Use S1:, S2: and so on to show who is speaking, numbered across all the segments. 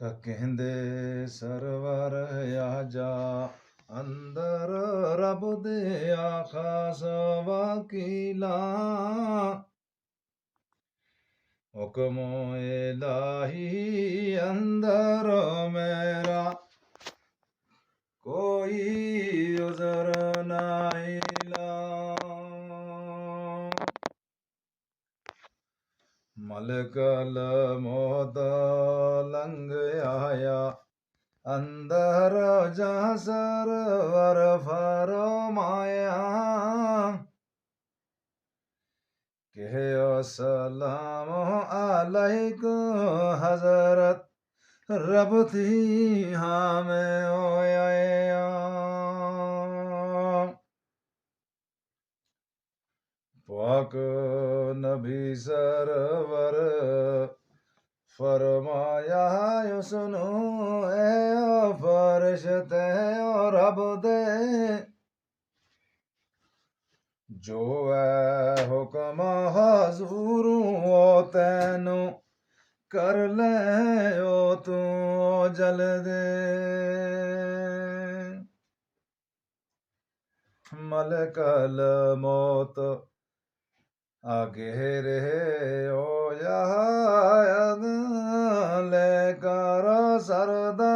S1: ਕਹਿੰਦੇ ਸਰਵਰ ਆਜਾ ਅੰਦਰ ਰੱਬ ਦੇ ਆਖਾਸ ਵਕੀਲਾ ਹੁਕਮ ਇਲਾਹੀ ਅੰਦਰ ਮੇਰਾ ਕੋਈ ਉਜ਼ਰ ਨਹੀਂ ਲਾ ਮਲਕਲ ਮੌਤ ਲੰਘ ਆਇਆ ਅੰਦਰ ਜਾਂ ਸਰਵਰ ਫਰਮਾਇਆ ਕਿ ਅਸਲਾਮ ਅਲੈਕੁਮ ਹਜ਼ਰਤ ਰੱਬ ਦੀ ਹਾਮੇ ਹੋਇਆ ਪਾਕ ਨਬੀ ਸਰਵਰ ਫਰਮਾਇਆ ਸੁਨੋ ਏ ਫਰਿਸ਼ਤੇ ਰੱਬ ਦੇ ਜੋ ਹੈ ਹੁਕਮ ਹਜ਼ੂਰ ਉਹ ਤੈਨੂੰ ਕਰ ਲੈ ਉਹ ਤੂੰ ਜਲਦੇ ਮਲਕਲ ਮੌਤ ਆਗੇ ਰਹੇ ਹੋ ਯਾਦ ਲੈ ਕਰ ਸਰਦਾ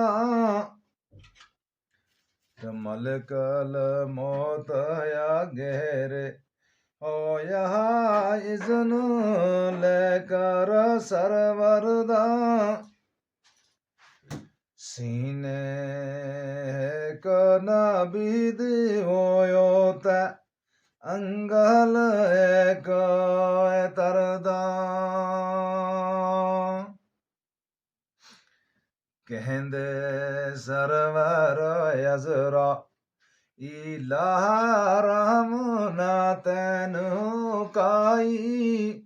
S1: ਮਲਕਲ ਮੌਤ ਆਗੇ ਰਹੇ ਹੋ ਯਾ ਇਜ਼ਨ ਲੈ ਕਰ ਸਰਵਰ ਦਾ ਸੀਨੇ ਕ ਨਬੀ ਦੀ ਹੋਇਓ ਤੈ ਅੰਗਲ ਏਕ ਤਰਦਾ ਕਹਿੰਦੇ ਸਰਵਰ ਅਜ਼ਰਾ ਇਲਾਹ ਰਹਿਮਨਾ ਤੈਨੂੰ ਕਾਈ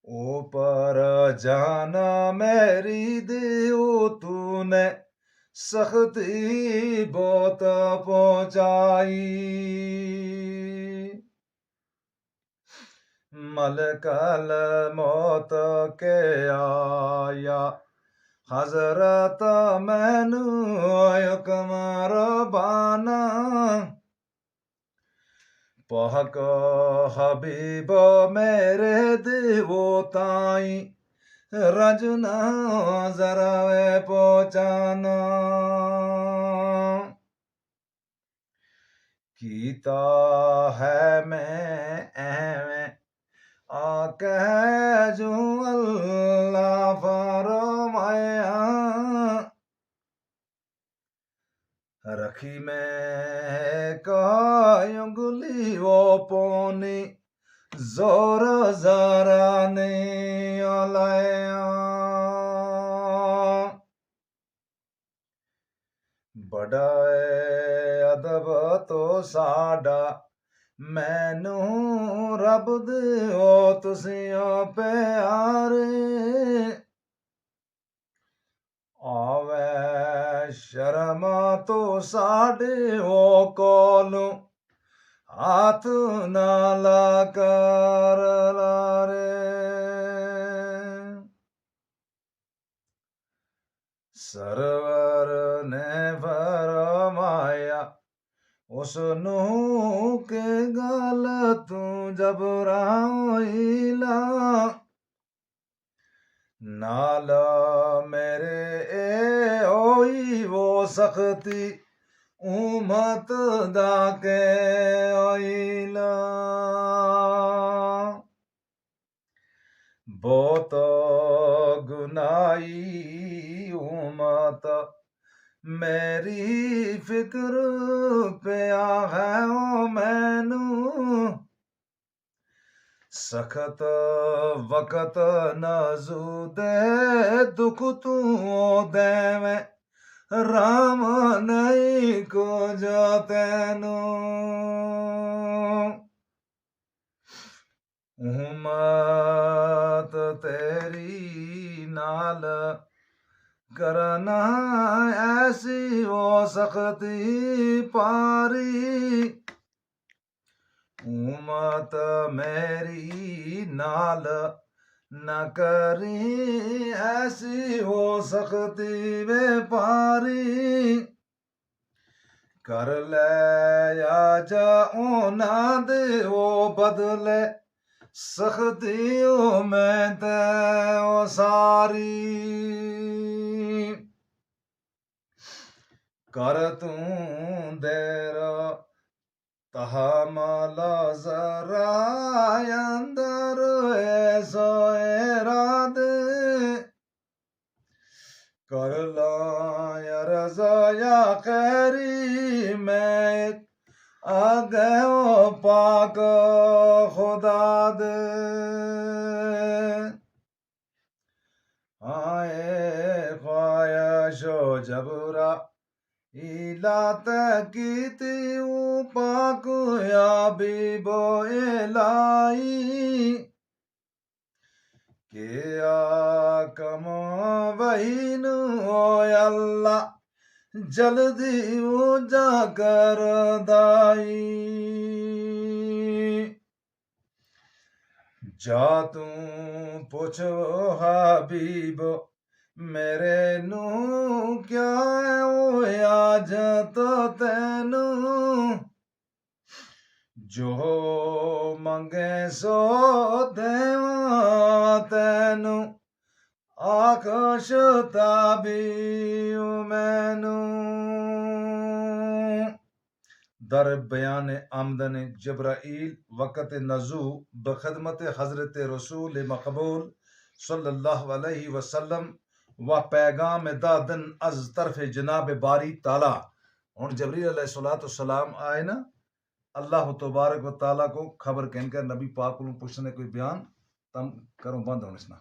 S1: ਉਹ ਪਰ ਜਾਨਾ ਮੇਰੀ ਦਿਓ ਤੂਨੇ ਸਖਤੀ ਬਹੁਤ ਪਹੁੰਚਾਈ ਮਲਕਲ ਮੌਤ ਕੇ ਆਇਆ ਹਜ਼ਰਤ ਮੈਨੂੰ ਹੁਕਮ ਰਬਾਨਾ ਪਾਕ ਹਬੀਬ ਮੇਰੇ ਦਿਓ ਤਾਈ ਰਜਨਾ ਜ਼ਰਾ ਵੇ ਪਹੁੰਚਾਨਾ ਕੀਤਾ ਹੈ ਮੈਂ ਐਵੇਂ ਆ ਕਹਿ ਜੋ ਅੱਲਾ ਫਰਮਾਇਆ रखी में कायुंगली वो पोनी जोर जरा ने आलाया बड़ा अदब तो साडा मैनू रब दिओ तुसियो प्यारे आवे शर्म तो साडे ओ कोलों हाथ नाला कर लारे सरवर ने फरमाया उसनू के गल तू जबराइला नाल मेरे ए ओई वो सख्ती उमत दा के ओइला बहुत गुनाई उमत मेरी फिक्र पिया है ओ मैनू सखत वक़्त नज़ूदे दुख तू देवे राम नहीं को जो तैनू उम्मत तेरी नाल करना ऐसी वो सख्ती पारी उम्मत मेरी नाल न करी ऐसी हो सकती व्यापारी कर ले या जाओ ना दे वो बदले सख्तियों में ते वो सारी कर तू देर तहमला जरा अंदर ऐसो इरादे कर ला या रजा या खैरी मैं आ गयो पाक खुदा दे आए ख्वाहिशो जबरा इलात कीती पाक या बीबो इलाई के आकम वहीनु ओ अल्लाह जल्दी जा कर दाई जा तू पूछो हबीब मेरे नू क्या ओ आज तो तेनू जो मंगे सो देवा तेनू आकाश ताबी मैनू दर बयान आमदन जब्राइल वक़्त नज़ू बखदमत हज़रत रसूल मकबूल सल्लल्लाहु अलैहि वसल्लम व पैगाम दादन अज तरफ जनाब बारी ताला। हुण जबरील अलैहिस्सलाम आए ना अल्लाह तबारक व ताला को खबर कहकर नबी पाक को पूछने कोई बयान तम करो बंद होने